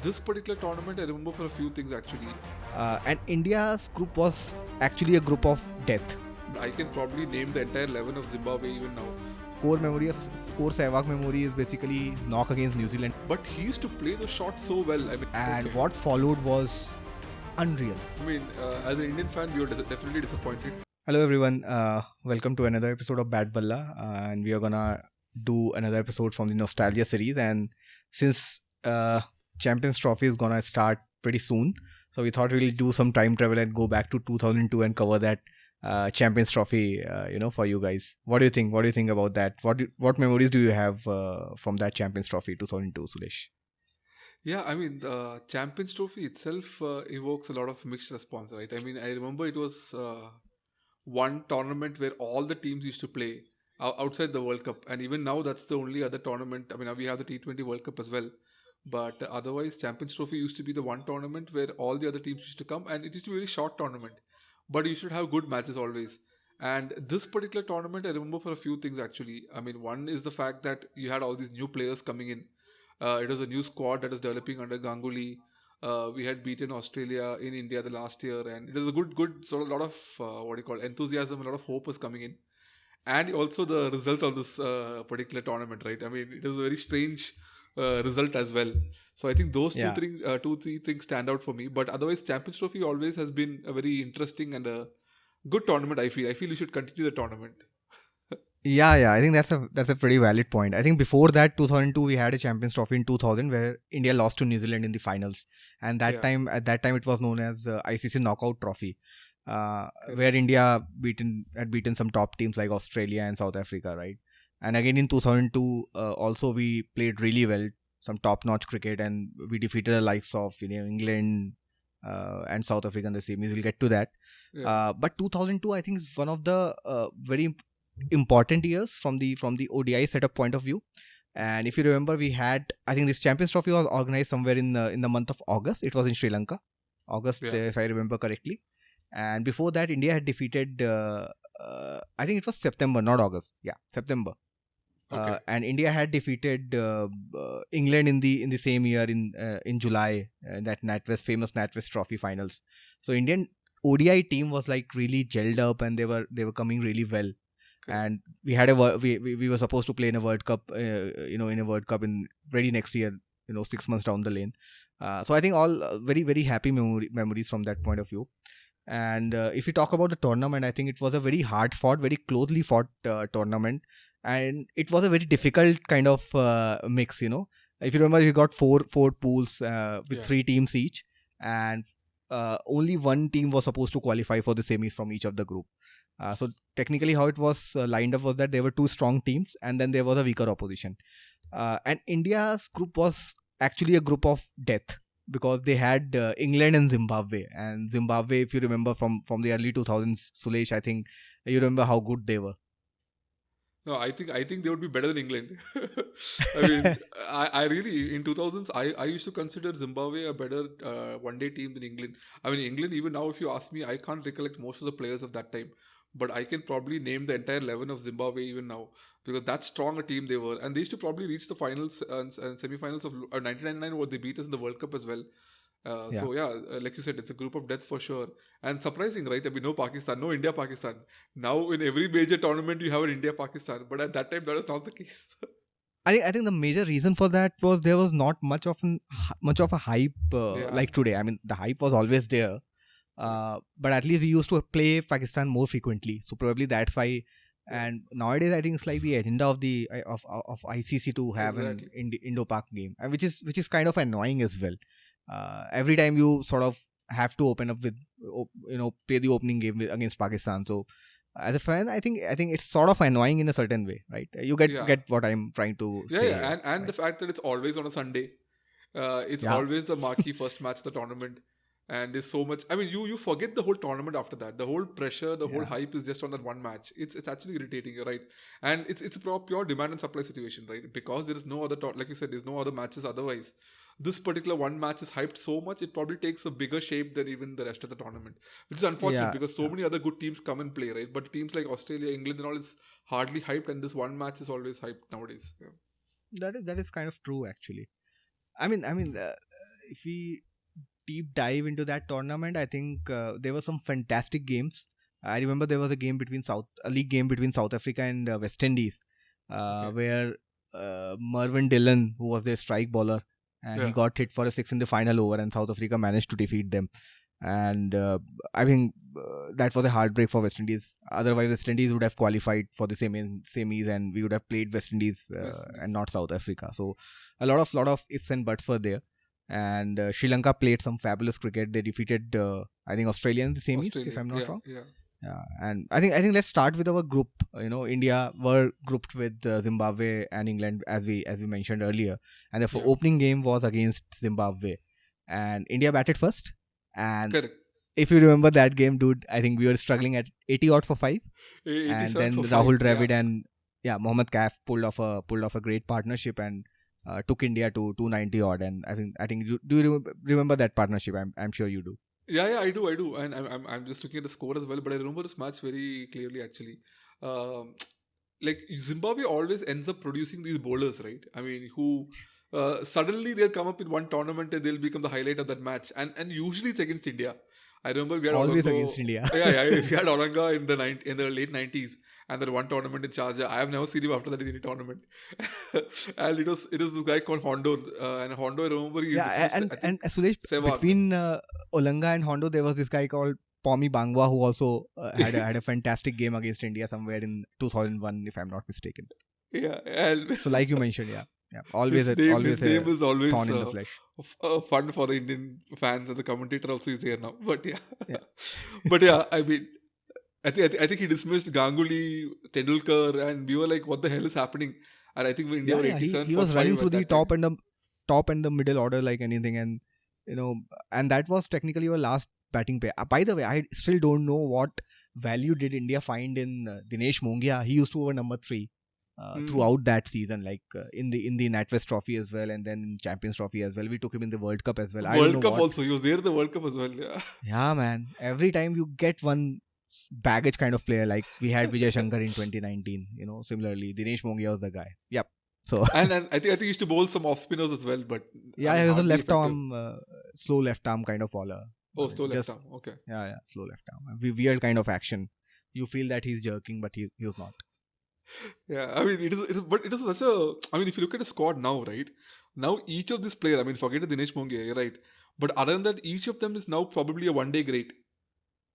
this particular tournament, I remember for a few things actually. And India's group was actually a group of death. I can probably name the entire 11 of Zimbabwe even now. Core Sehwag memory is basically his knock against New Zealand. But he used to play the shot so well. And what followed was unreal. As an Indian fan, we were definitely disappointed. Hello everyone, welcome to another episode of Bat Balla, and we are gonna do another episode from the Nostalgia series. And since Champions Trophy is gonna start pretty soon, so we thought we'll do some time travel and go back to 2002 and cover that Champions Trophy, for you guys. What do you think? What do you think about that? What memories do you have from that Champions Trophy 2002, Sulesh? Yeah, the Champions Trophy itself evokes a lot of mixed response, right? I remember it was one tournament where all the teams used to play outside the World Cup, and even now that's the only other tournament. Now we have the T20 World Cup as well, but otherwise Champions Trophy used to be the one tournament where all the other teams used to come, and it used to be a very short tournament, but you should have good matches always. And this particular tournament, I remember for a few things actually. One is the fact that you had all these new players coming in. It was a new squad that was developing under Ganguly. We had beaten Australia in India the last year, and it was a good sort of lot of enthusiasm, a lot of hope was coming in, and also the result of this particular tournament, right? It was a very strange result as well. So I think those two, three things stand out for me. But otherwise, Champions Trophy always has been a very interesting and a good tournament. I feel we should continue the tournament. Yeah. I think that's a pretty valid point. I think before that, 2002, we had a Champions Trophy in 2000 where India lost to New Zealand in the finals, and at that time it was known as ICC Knockout Trophy, where India had beaten some top teams like Australia and South Africa, right? And again in 2002, also we played really well, some top-notch cricket, and we defeated the likes of England and South Africa in the semis. We'll get to that. But 2002, I think, is one of the very important years from the ODI setup point of view. And if you remember, we had, I think this Champions Trophy was organized somewhere in the month of August. It was in Sri Lanka, August, if I remember correctly. And before that, India had defeated, I think it was September, not August. Yeah, September. Okay. And India had defeated England in the same year in July, that famous NatWest Trophy finals. So Indian ODI team was like really gelled up, and they were coming really well. Okay. And we had we were supposed to play in a World Cup, in a World Cup in ready next year, 6 months down the lane. So I think all very, very happy memories from that point of view. And if we talk about the tournament, I think it was a very hard fought, very closely fought tournament. And it was a very difficult kind of mix, If you remember, we got four pools with 3 teams each. And only one team was supposed to qualify for the semis from each of the group. So technically how it was lined up was that there were 2 strong teams, and then there was a weaker opposition. And India's group was actually a group of death, because they had England and Zimbabwe. And Zimbabwe, if you remember from the early 2000s, Sulesh, I think you remember how good they were. No, I think they would be better than England. I really, in 2000s, I used to consider Zimbabwe a better one-day team than England. England, even now, if you ask me, I can't recollect most of the players of that time. But I can probably name the entire 11 of Zimbabwe even now, because that's strong a team they were. And they used to probably reach the finals and semi-finals of 1999, where they beat us in the World Cup as well. So like you said, it's a group of death for sure. And surprising, right? No Pakistan, no India-Pakistan. Now in every major tournament you have an India-Pakistan, but at that time that was not the case. I think the major reason for that was there was not much of a hype like today. The hype was always there, but at least we used to play Pakistan more frequently. So probably that's why. And nowadays, I think it's like the agenda of ICC to have an Indo-Pak game, which is kind of annoying as well. Every time you sort of have to open up with, play the opening game against Pakistan. So as a fan, I think it's sort of annoying in a certain way, right? You get what I'm trying to say. And right? The fact that it's always on a Sunday, it's always the marquee first match of the tournament. And there's so much. You forget the whole tournament after that. The whole pressure, the whole hype is just on that one match. It's actually irritating, right? And it's a pure demand and supply situation, right? Because there is no other, like you said, there's no other matches otherwise. This particular one match is hyped so much, it probably takes a bigger shape than even the rest of the tournament, which is unfortunate because so many other good teams come and play, right? But teams like Australia, England and all is hardly hyped, and this one match is always hyped nowadays. That is kind of true, actually. if we deep dive into that tournament, I think there were some fantastic games. I remember there was a league game between South Africa and West Indies, where Mervyn Dillon, who was their strike bowler, and he got hit for a 6 in the final over, and South Africa managed to defeat them. And I think that was a heartbreak for West Indies. Otherwise, West Indies would have qualified for the semis, and we would have played West Indies and not South Africa. So a lot of ifs and buts were there. And Sri Lanka played some fabulous cricket. They defeated I think Australia in the semis, if I'm not wrong. Yeah, and I think let's start with our group. India were grouped with Zimbabwe and England, as we mentioned earlier, and the opening game was against Zimbabwe, and India batted first. And correct. If you remember that game, dude, I think we were struggling at 80 odd for 5, and then Rahul Dravid and Mohammad Kaif pulled off a great partnership and took India to 290 odd. And I think do you remember that partnership? I'm sure you do. Yeah, I do, and I'm just looking at the score as well. But I remember this match very clearly, actually. Like Zimbabwe always ends up producing these bowlers, right? I mean, who suddenly they'll come up in one tournament and they'll become the highlight of that match, and usually it's against India. I remember we had always against India. We had Oranga in the late 90s, and that one tournament in Sharjah. I have never seen him after that in any tournament. And it was this guy called Hondo, and Hondo, I remember. And Suresh, between Olanga and Hondo, there was this guy called Pommy Bangwa, who also had a fantastic game against India somewhere in 2001, if I'm not mistaken. So like you mentioned, always a thorn in the flesh. Fun for the Indian fans, and the commentator also is there now. But I mean, I think he dismissed Ganguly, Tendulkar, and we were like, "What the hell is happening?" And I think India were 87. He was running through the top and the middle order like anything, and and that was technically your last batting pair. By the way, I still don't know what value did India find in Dinesh Mongia. He used to over number 3. Throughout that season, like in the NatWest Trophy as well, and then in Champions Trophy as well. We took him in the World Cup as well. World Cup also, he was there in the World Cup as well. Yeah, man. Every time you get one baggage kind of player, like we had Vijay Shankar in 2019. Similarly, Dinesh Mongia was the guy. Yep. So and I think he used to bowl some off spinners as well, but he was a left arm, slow left arm kind of bowler. Oh, slow left arm. Okay. Yeah, slow left arm. Weird kind of action. You feel that he's jerking, but he was not. Yeah, I mean, it is such a. I mean, if you look at the squad now, right? Now each of these players, I mean, forget Dinesh Mongia, right? But other than that, each of them is now probably a one-day great.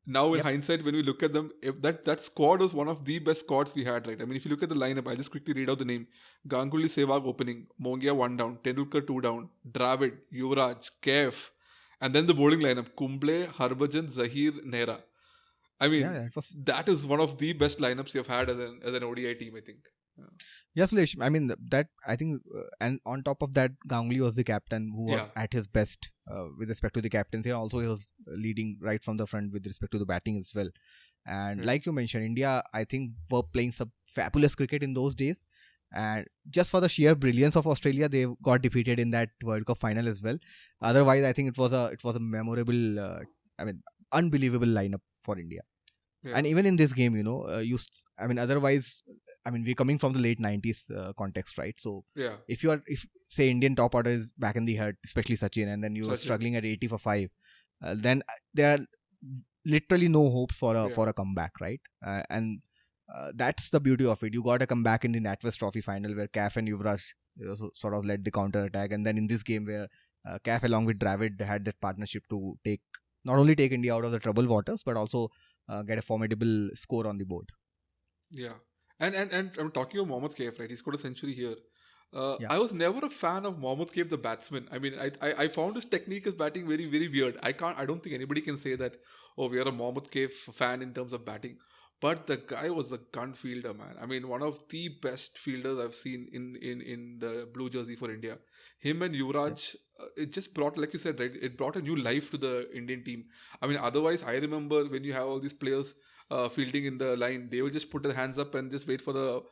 Now, in hindsight, when we look at them, if that squad was one of the best squads we had, right? I mean, if you look at the lineup, I'll just quickly read out the name: Ganguly, Sehwag opening, Mongia 1 down, Tendulkar 2 down, Dravid, Yuvraj, Kaif, and then the bowling lineup: Kumble, Harbhajan, Zahir, Nehra. I mean, that is one of the best lineups you've had as an ODI team, I think. Yes, Suresh. I mean, that I think, and on top of that, Ganguly was the captain who was at his best with respect to the captaincy. Also, he was leading right from the front with respect to the batting as well. And like you mentioned, India, I think, were playing some fabulous cricket in those days. And just for the sheer brilliance of Australia, they got defeated in that World Cup final as well. Otherwise, I think it was a memorable, unbelievable lineup for India. Yeah. And even in this game, otherwise, we're coming from the late 90s context, right? So if say Indian top order is back in the herd, especially Sachin, and then you are struggling at 80 for 5, then there are literally no hopes for a comeback, right? And that's the beauty of it. You got to come back in the NatWest Trophy final where Kaif and Yuvraj sort of led the counter attack, and then in this game where Kaif along with Dravid had that partnership to not only take India out of the troubled waters, but also get a formidable score on the board. Yeah. And I'm talking about Mohammad Kaif, right? He scored a century here. I was never a fan of Mohammad Kaif, the batsman. I mean, I found his technique as batting very, very weird. I don't think anybody can say that, we are a Mohammad Kaif fan in terms of batting. But the guy was a gun fielder, man. I mean, one of the best fielders I've seen in the blue jersey for India. Him and Yuvraj, it just brought, like you said, right? It brought a new life to the Indian team. I mean, otherwise, I remember when you have all these players fielding in the line, they will just put their hands up and just wait for the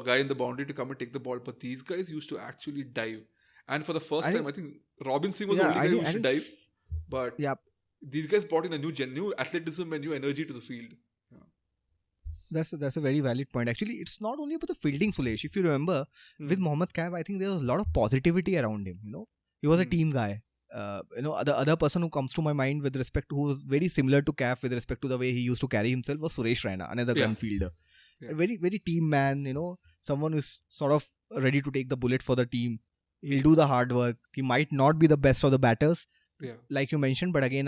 guy in the boundary to come and take the ball. But these guys used to actually dive. And for the first time, I think Robin Singh was the only guy who used to dive. But these guys brought in a new athleticism and new energy to the field. That's a very valid point. Actually, it's not only about the fielding, Suresh. If you remember, with Mohammad Kaif, I think there was a lot of positivity around him. He was a team guy. the other person who comes to my mind with respect to, who was very similar to Caf with respect to the way he used to carry himself, was Suresh Raina, another gun fielder. A very, very team man, someone who's sort of ready to take the bullet for the team. He'll do the hard work. He might not be the best of the batters, like you mentioned, but again,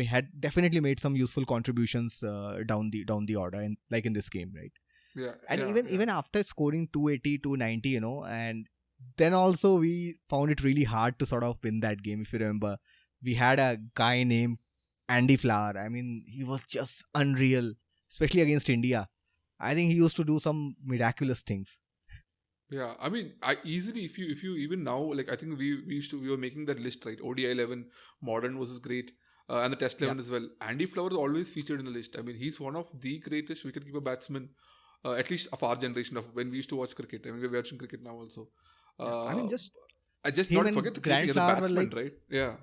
had definitely made some useful contributions down the order, and like in this game, right? Even after scoring 280, 290, and then also we found it really hard to sort of win that game. If you remember, we had a guy named Andy Flower. I mean, he was just unreal, especially against India. I think he used to do some miraculous things. Yeah, I mean, easily if you even now, like I think we were making that list, right? ODI 11, modern versus great, and the Test 11 as well. Andy Flower is always featured in the list. I mean, he's one of the greatest wicketkeeper batsmen, at least of our generation, of when we used to watch cricket. I mean, we're watching cricket now also. I mean, I just not forget the cricket, the batsman, right? Yeah.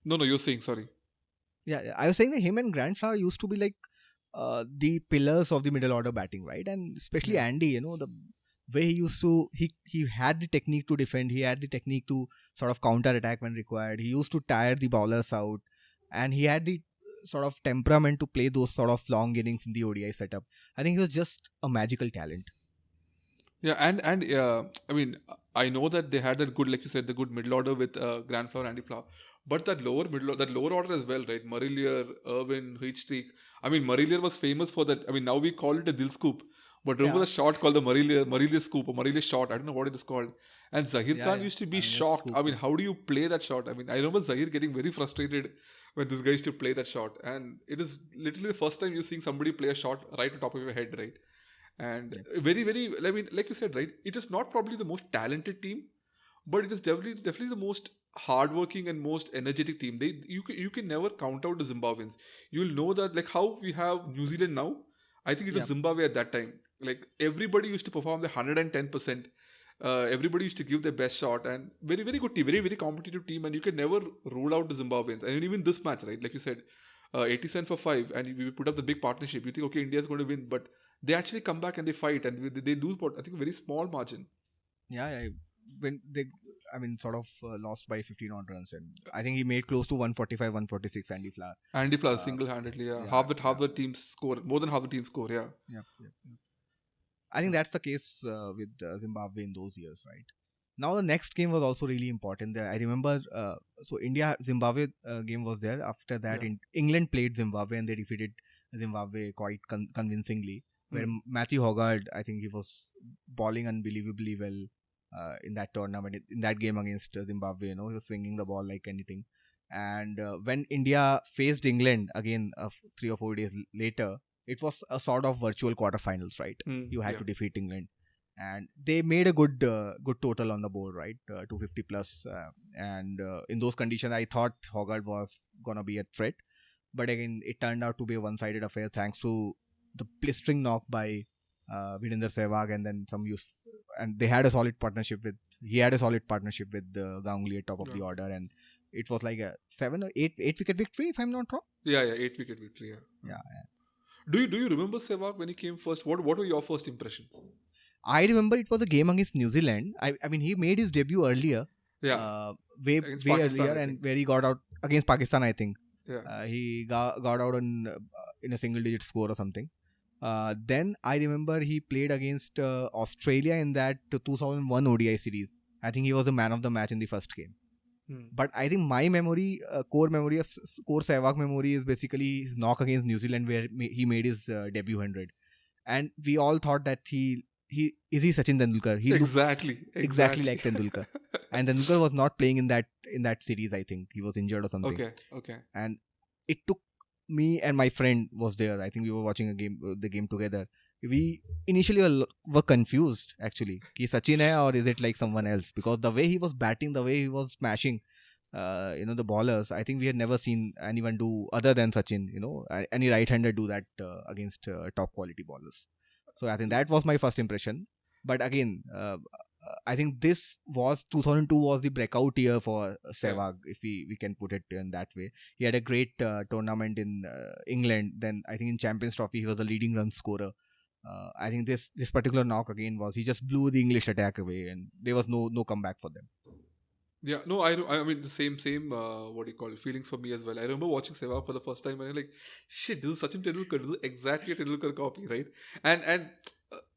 No, you're saying, sorry. Yeah, I was saying that him and Grant Flower used to be like the pillars of the middle order batting, right? And especially Andy, the way he used to, he had the technique to defend, he had the technique to sort of counter attack when required. He used to tire the bowlers out, and he had the sort of temperament to play those sort of long innings in the ODI setup. I think he was just a magical talent. Yeah, and I mean, I know that they had that good, like you said, the good middle order with Grant Flower, Andy Flower. But that lower order as well, right? Marillier, Irwin, Heatstreak. I mean, Marillier was famous for that. I mean, now we call it a Dil scoop. But remember the shot called the Marillier scoop or Marillier shot. I don't know what it is called. And Zahir Khan used to be shocked. I mean, how do you play that shot? I mean, I remember Zahir getting very frustrated when this guy used to play that shot. And it is literally the first time you're seeing somebody play a shot right on top of your head, right? And very, very, I mean, like you said, right? It is not probably the most talented team, but it is definitely the most hardworking and most energetic team. You can never count out the Zimbabweans. You'll know that, like how we have New Zealand now. I think it was Zimbabwe at that time. Like everybody used to perform the 110%. Everybody used to give their best shot, and very, very good team, very, very competitive team. And you can never rule out the Zimbabweans. And even this match, right? Like you said, 87 for 5, and we put up the big partnership. You think, okay, India is going to win, but they actually come back and they fight, and they lose, but I think a very small margin. Yeah. When they, sort of lost by 15 odd runs, and I think he made close to 145, 146. Andy Flower single-handedly, half the team score, more than half the team score. Yeah. I think that's the case with Zimbabwe in those years, right? Now the next game was also really important. I remember, so India-Zimbabwe game was there. After that, England played Zimbabwe and they defeated Zimbabwe quite convincingly. Where Matthew Hoggard, I think he was bowling unbelievably well in that tournament, in that game against Zimbabwe. He was swinging the ball like anything. And when India faced England again 3 or 4 days later, it was a sort of virtual quarterfinals, right? You had to defeat England. And they made a good total on the board, right? 250 plus. And in those conditions, I thought Hoggard was going to be a threat. But again, it turned out to be a one-sided affair thanks to the blistering knock by Virender Sehwag, and then some use. And they had a solid partnership with Ganguly at top of the order. And it was like a 7 or 8 wicket victory, if I'm not wrong. Yeah, 8 wicket victory, yeah. Do you remember Sehwag when he came first? What were your first impressions? I remember it was a game against New Zealand. I mean, he made his debut earlier. Way earlier, and where he got out against Pakistan, I think. He got out in a single-digit score or something. Then I remember he played against Australia in that 2001 ODI series. I think he was the man of the match in the first game. But I think my memory, core Sehwag memory, is basically his knock against New Zealand, where he made his debut 100. And we all thought that he is Sachin Tendulkar. He exactly like Tendulkar. And Tendulkar was not playing in that series. I think he was injured or something. Okay. And it took me and my friend was there. I think we were watching the game together. We initially were confused, actually. Ki Sachin hai or is it like someone else? Because the way he was batting, the way he was smashing, the bowlers, I think we had never seen anyone do other than Sachin. Any right-hander do that against top quality bowlers. So I think that was my first impression. But again, I think 2002 was the breakout year for Sehwag, if we can put it in that way. He had a great tournament in England. Then I think in Champions Trophy he was the leading run scorer. I think this particular knock again was, he just blew the English attack away, and there was no comeback for them. Yeah, no, I mean the same what do you call it, feelings for me as well. I remember watching Sehwag for the first time and I'm like, shit, this is Sachin Tendulkar. This is exactly a Tendulkar copy, right? And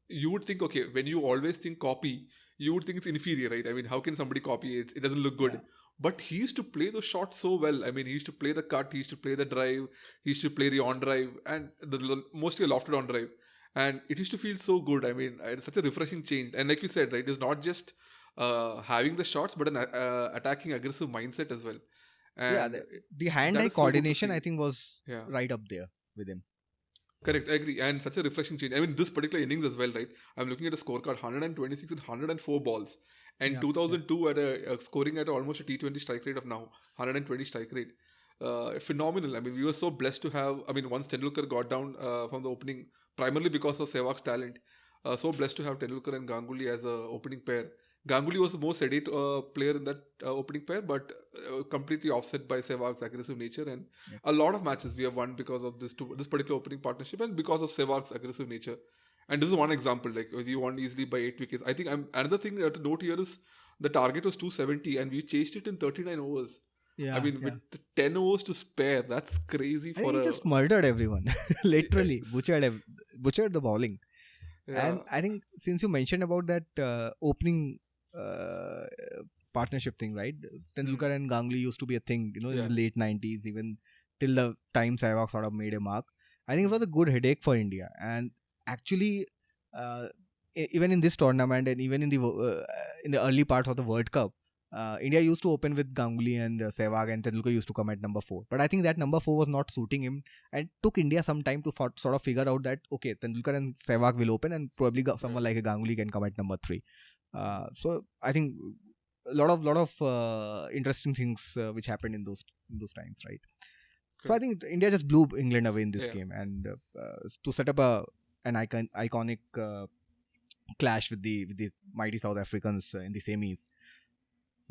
you would think, okay, when you always think copy, you would think it's inferior, right? I mean, how can somebody copy it? It doesn't look Yeah. good. But he used to play those shots so well. I mean, he used to play the cut, he used to play the drive, he used to play the on drive, and mostly a lofted on drive. And it used to feel so good. I mean, it's such a refreshing change. And like you said, right, it's not just having the shots, but an attacking, aggressive mindset as well. Yeah, And the that hand-eye is so good to coordination, I see. think, was Yeah, right up there with him. correct. I agree. And such a refreshing change. I mean, this particular innings as well, right? I'm looking at a scorecard 126 and 104 balls. And Yeah, yeah. 2002 at scoring at almost a T20 strike rate of now 120 strike rate. Phenomenal. I mean, we were so blessed to have. I mean, once Tendulkar got down from the opening, primarily because of Sehwag's talent, so blessed to have Tendulkar and Ganguly as a opening pair. Ganguly was the most sedate player in that opening pair, but completely offset by Sehwag's aggressive nature. And Yeah. a lot of matches we have won because of this particular opening partnership and because of Sehwag's aggressive nature. And this is one example. Like we won easily by 8 wickets. I think another thing to note here is the target was 270 and we chased it in 39 overs. I Yeah, mean, with yeah. 10 overs to spare, that's crazy I think for he a. just murdered everyone. Literally, Yes. butchered the bowling. Yeah. And I think since you mentioned about that opening uh, partnership thing, right? Mm. Tendulkar and Ganguly used to be a thing, in Yeah. the late 90s, even till the time Sehwag sort of made a mark. I think it was Mm. a good headache for India. And actually, uh, even in this tournament and even in the early parts of the World Cup, India used to open with Ganguly and Sehwag, and Tendulkar used to come at number 4. But I think that number 4 was not suiting him, and took India some time to sort of figure out that okay, Tendulkar and Sehwag will open, and probably someone like a Ganguly can come at number 3. So I think a lot of interesting things which happened in those times, right? So I Correct. think India just blew England away in this Yeah. game, and to set up an iconic clash with the mighty South Africans in the semis.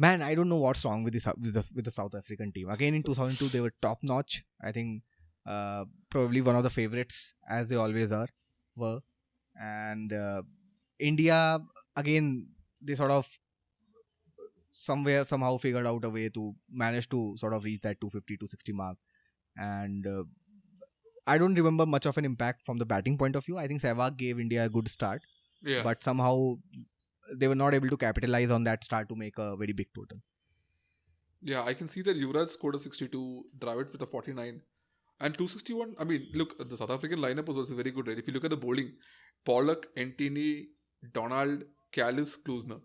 Man, I don't know what's wrong with the South African team. Again, in 2002, they were top notch. I think probably one of the favorites, as they always were. And India, again, they sort of somehow figured out a way to manage to sort of reach that 250 260 mark. And I don't remember much of an impact from the batting point of view. I think Sehwag gave India a good start, Yeah. but somehow they were not able to capitalize on that start to make a very big total. Yeah. I can see that Yuvraj scored a 62, Dravid with a 49. And 261, I mean, look, the South African lineup was also very good, right? If you look at the bowling, Pollock, Entini, Donald, Callis, Klusner.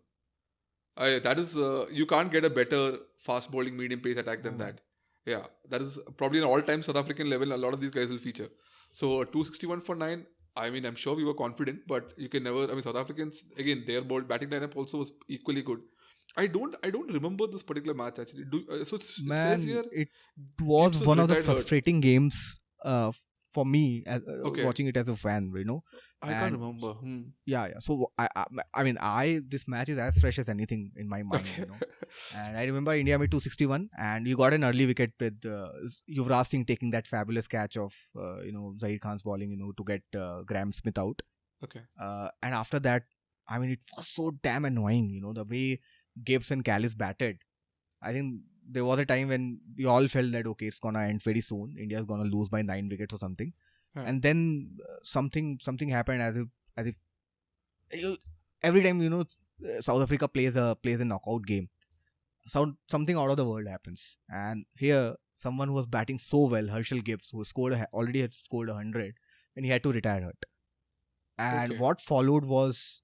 That is, you can't get a better fast bowling medium pace attack Oh than man. that. Yeah, that is probably an all time South African level. A lot of these guys will feature. So 261 for 9. I mean, I'm sure we were confident, but you can never. I mean, South Africans again, their batting lineup also was equally good. I don't remember this particular match actually. It says Man, here it was Gibbs was one of the retired hurt. frustrating games for me Okay, watching it as a fan, I can't and remember. yeah. So I mean, this match is as fresh as anything in my mind, Okay. And I remember India made 261, and you got an early wicket with Yuvraj Singh taking that fabulous catch of Zahir Khan's bowling, to get Graham Smith out. Okay. And after that, I mean, it was so damn annoying, the way Gibbs and Callis batted. I think there was a time when we all felt that okay, it's gonna end very soon. India's gonna lose by 9 wickets or something, Yeah. and then something happened as if every time South Africa plays a knockout game, something out of the world happens. And here, someone who was batting so well, Herschel Gibbs, who already had scored 100, and he had to retire hurt. And Okay. what followed was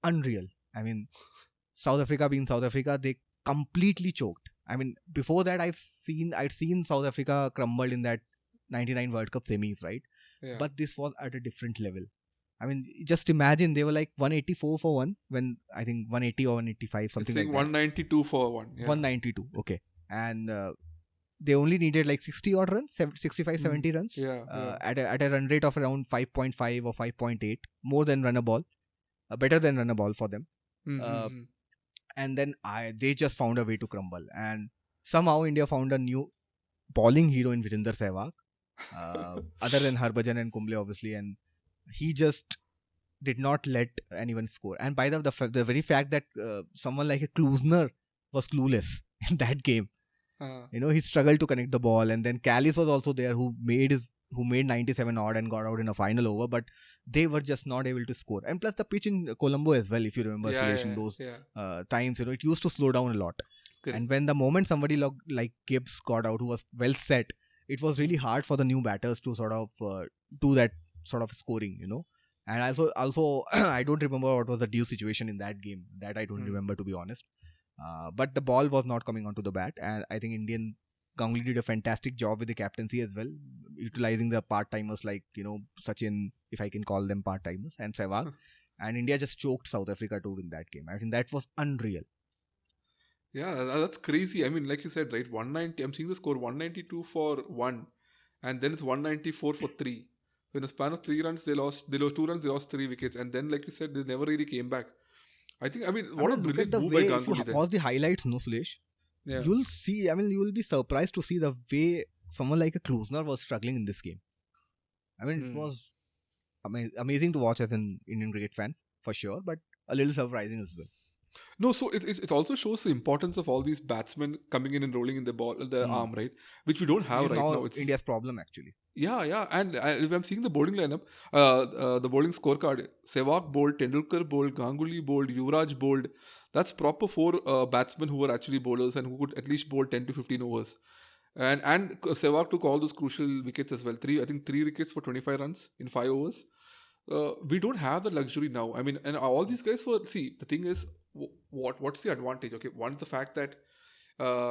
unreal. I mean, South Africa being South Africa, they completely choked. I mean, before that, I'd seen South Africa crumbled in that 99 World Cup semis, right? Yeah. But this was at a different level. I mean, just imagine they were like 184 for one, when I think 180 or 185, It's something saying like that. 192 for one. Yeah. 192, okay. And they only needed like 60 odd runs, 65, 70 runs, Yeah. at a run rate of around 5.5 or 5.8, more than run a ball, better than run a ball for them. Mm-hmm. And then they just found a way to crumble, and somehow India found a new bowling hero in Virender Sehwag, other than Harbhajan and Kumble, obviously, and he just did not let anyone score. And by the very fact that someone like a Klusner was clueless in that game. Uh, He struggled to connect the ball, and then Callis was also there, who made 97 odd and got out in a final over, but they were just not able to score. And plus the pitch in Colombo as well, if you remember, yeah, Suresh, in yeah, those yeah. times, it used to slow down a lot. Correct. And when the moment somebody like Gibbs got out, who was well set, it was really hard for the new batters to sort of do that sort of scoring, And also I don't remember what was the due situation in that game. That I don't remember, to be honest. But the ball was not coming onto the bat, and I think Indian Ganguly did a fantastic job with the captaincy as well, utilizing the part-timers like Sachin, if I can call them part-timers, and Sehwag. And India just choked South Africa to win that game. I think that was unreal. Yeah, that's crazy. I mean, like you said, right? 190. I'm seeing the score 192 for 1, and then it's 194 for 3. In a span of 3 runs, they lost 2 runs, they lost 3 wickets, and then, like you said, they never really came back. I mean, what a Look at brilliant the move way, by if you Ganguly then. watch the highlights, no, Sulesh, Yeah. you'll see, you will be surprised to see the way someone like a Klusner was struggling in this game. It was amazing to watch as an Indian cricket fan, for sure, but a little surprising as well. No, so it also shows the importance of all these batsmen coming in and rolling in the arm, right? Which we don't have Which is right now now. It's India's problem, actually. Yeah, and if I'm seeing the bowling lineup, the bowling scorecard, Sehwag bowled, Tendulkar bowled, Ganguly bowled, Yuvraj bowled. That's proper 4 batsmen who were actually bowlers and who could at least bowl 10 to 15 overs. And Sehwag took all those crucial wickets as well. I think 3 wickets for 25 runs in 5 overs. We don't have the luxury now. I mean, and all these guys the thing is, what's the advantage? Okay, one, the fact that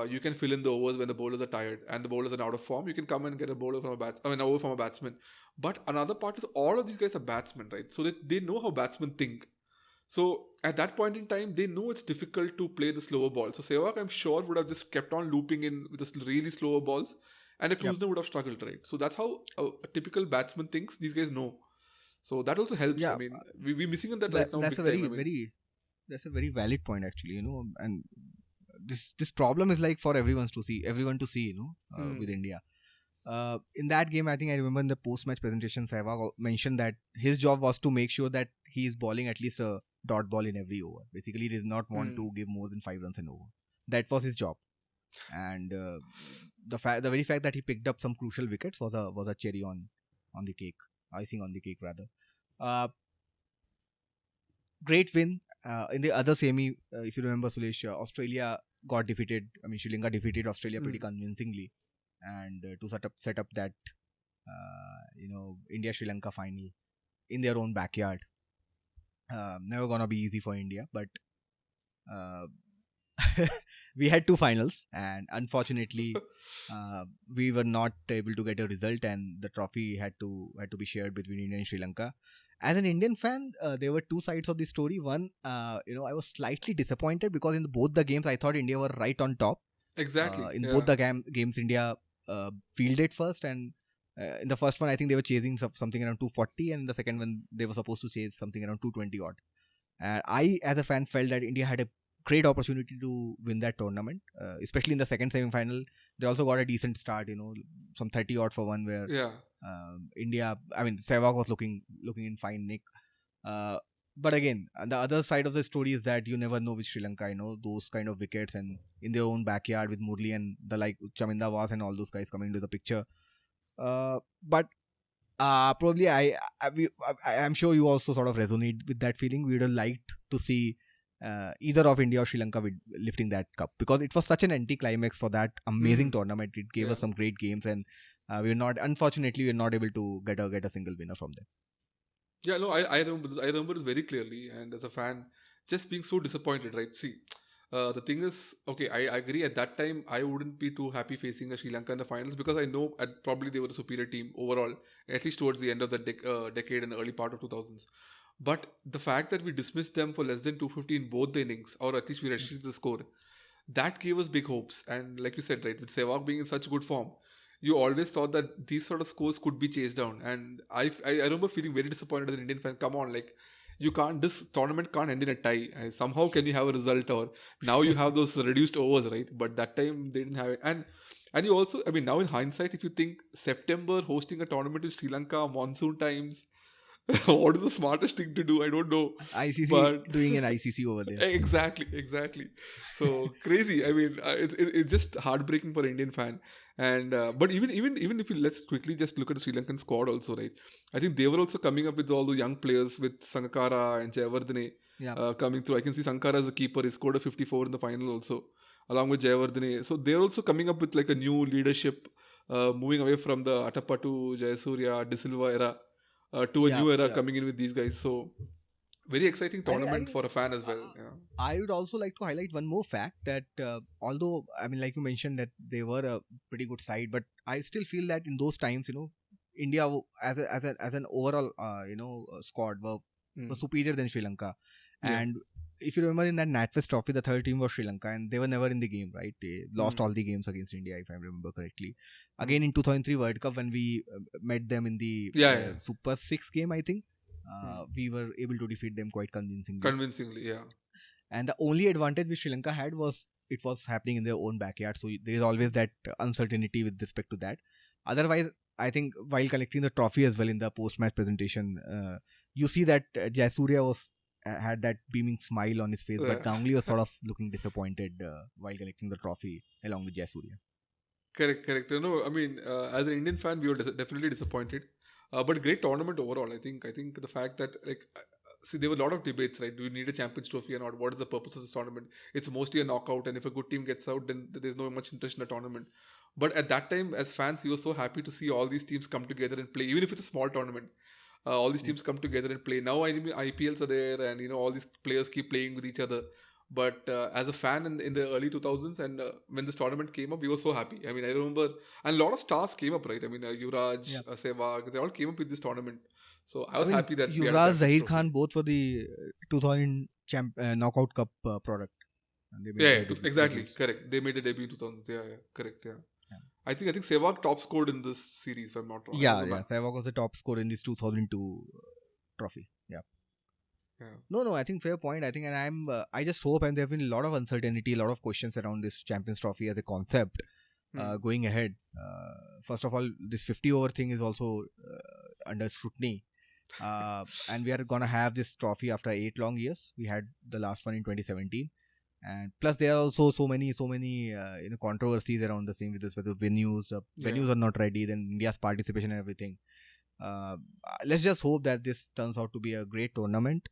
you can fill in the overs when the bowlers are tired and the bowlers are out of form. You can come and get a bowler from over from a batsman. But another part is all of these guys are batsmen, right? So they know how batsmen think. So at that point in time, they know it's difficult to play the slower ball. So Sehwag, I'm sure, would have just kept on looping in with the really slower balls, and a Klusner would have struggled, right? So that's how a typical batsman thinks. These guys know. So that also helps. Yeah, I mean, we're missing on that right now. That's big a very, time. that's a very valid point, actually. And this problem is like for everyone to see, with India. In that game, I think I remember in the post-match presentation, Sehwag mentioned that his job was to make sure that he is bowling at least a dot ball in every over. Basically, he does not want to give more than 5 runs an over. That was his job, and the very fact that he picked up some crucial wickets was a cherry on the cake, icing on the cake rather. Great win. In the other semi, if you remember, Sulesh, Australia got defeated. Sri Lanka defeated Australia pretty convincingly, and to set up that India Sri Lanka final in their own backyard. Never gonna be easy for India, but we had 2 finals, and unfortunately, we were not able to get a result, and the trophy had to be shared between India and Sri Lanka. As an Indian fan, there were 2 sides of the story. One, I was slightly disappointed because in both the games, I thought India were right on top. Exactly. In both the games, India fielded first, and in the first one, I think they were chasing something around 240, and in the second one, they were supposed to chase something around 220 odd. I, as a fan, felt that India had a great opportunity to win that tournament, especially in the second semi-final. They also got a decent start, some 30 odd for one, where India, Sehwag was looking in fine nick. But again, the other side of the story is that you never know with Sri Lanka, those kind of wickets, and in their own backyard with Murli and the like Chaminda Was and all those guys coming into the picture. But probably I'm sure you also sort of resonate with that feeling. We would have liked to see either of India or Sri Lanka lifting that cup, because it was such an anti-climax for that amazing tournament. It gave us some great games, and unfortunately we're not able to get a single winner from them. Yeah, no, I remember it very clearly, and as a fan, just being so disappointed, right? See, the thing is, okay, I agree. At that time, I wouldn't be too happy facing Sri Lanka in the finals, because I know probably they were a superior team overall, at least towards the end of the decade and early part of 2000s. But the fact that we dismissed them for less than 250 in both the innings, or at least we restricted the score, that gave us big hopes. And like you said, right, with Sehwag being in such good form, you always thought that these sort of scores could be chased down. And I remember feeling very disappointed as an Indian fan. Come on, like, this tournament can't end in a tie. Somehow can you have a result, or now you have those reduced overs, right? But that time they didn't have it. And you also, now in hindsight, if you think September hosting a tournament in Sri Lanka, monsoon times, What is the smartest thing to do? I don't know. ICC But doing an ICC over there. exactly. So crazy. I mean, it's just heartbreaking for an Indian fan. And but even if you let's quickly just look at the Sri Lankan squad also, right? I think they were also coming up with all the young players with Sangakkara and Jayawardene Yeah. coming through. I can see Sankara as a keeper. He scored a 54 in the final also, along with Jayawardene. So they're also coming up with like a new leadership, moving away from the Atapattu, Jayasuriya, De Silva era to a Yeah, new era yeah. coming in with these guys. So very exciting I tournament think for a fan as well. Yeah. I would also like to highlight one more fact that although I mean, like you mentioned, that they were a pretty good side, but I still feel that in those times, India as an overall squad were superior than Sri Lanka. Yeah. And if you remember in that NatWest Trophy, the third team was Sri Lanka, and they were never in the game, right? They lost all the games against India, if I remember correctly. Again, in 2003 World Cup, when we met them in the Super 6 game, I think we were able to defeat them quite convincingly. Yeah. And the only advantage which Sri Lanka had was it was happening in their own backyard. So there is always that uncertainty with respect to that. Otherwise, I think while collecting the trophy as well in the post-match presentation, you see that Jayasuriya had that beaming smile on his face, but Ganguly was sort of looking disappointed while collecting the trophy along with Jayasuriya. Correct. No, I mean, as an Indian fan, we were definitely disappointed. But great tournament overall. I think the fact that see, there were a lot of debates, right? Do we need a Champions Trophy or not? What is the purpose of this tournament? It's mostly a knockout, and if a good team gets out, then there's no much interest in the tournament. But at that time, as fans, you were so happy to see all these teams come together and play, even if it's a small tournament. All these teams come together and play. Now, I mean, IPLs are there, and all these players keep playing with each other. But as a fan in the early 2000s, and when this tournament came up, we were so happy. I mean, I remember, and a lot of stars came up, right? I mean, Yuvraj, Sehwag, they all came up with this tournament. So I was happy that we had a Yuvraj, Champions Zahir Trophy. Khan, both for the 2000 Knockout Cup product. Exactly. Correct. They made a debut in 2000. Yeah, correct. Yeah. I think Sehwag top scored in this series, if I'm not wrong. Yeah. Sehwag was the top scorer in this 2002 trophy. Yeah. No, I think fair point. I think, and I just hope, and there have been a lot of uncertainty, a lot of questions around this Champions Trophy as a concept going ahead. First of all, this 50 over thing is also under scrutiny. And we are gonna have this trophy after 8 long years. We had the last one in 2017, and plus there are also so many controversies around the same with this, whether venues are not ready, then India's participation and everything. Let's just hope that this turns out to be a great tournament.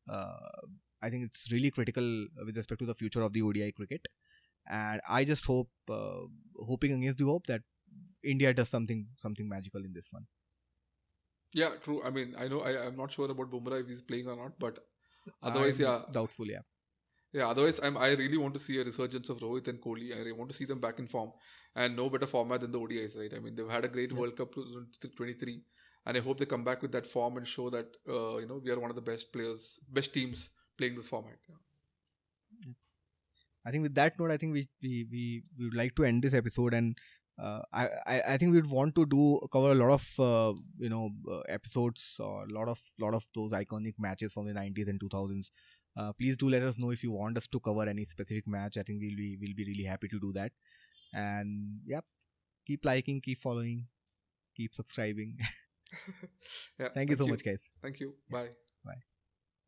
I think it's really critical with respect to the future of the ODI cricket, and I just hoping against the hope that India does something magical in this one. Yeah, true. I mean, I know I'm not sure about Bumrah if he's playing or not, but otherwise, doubtful. Yeah, otherwise, I really want to see a resurgence of Rohit and Kohli. I want to see them back in form, and no better format than the ODIs, right? I mean, they've had a great World Cup 2023, and I hope they come back with that form and show that we are one of the best teams playing this format. Yeah. I think with that note, I think we would like to end this episode, and I think we'd want to cover a lot of episodes or a lot of those iconic matches from the 90s and 2000s. Please do let us know if you want us to cover any specific match. I think we'll be really happy to do that. And keep liking, keep following, keep subscribing. Thank you so much, guys. Thank you. Bye.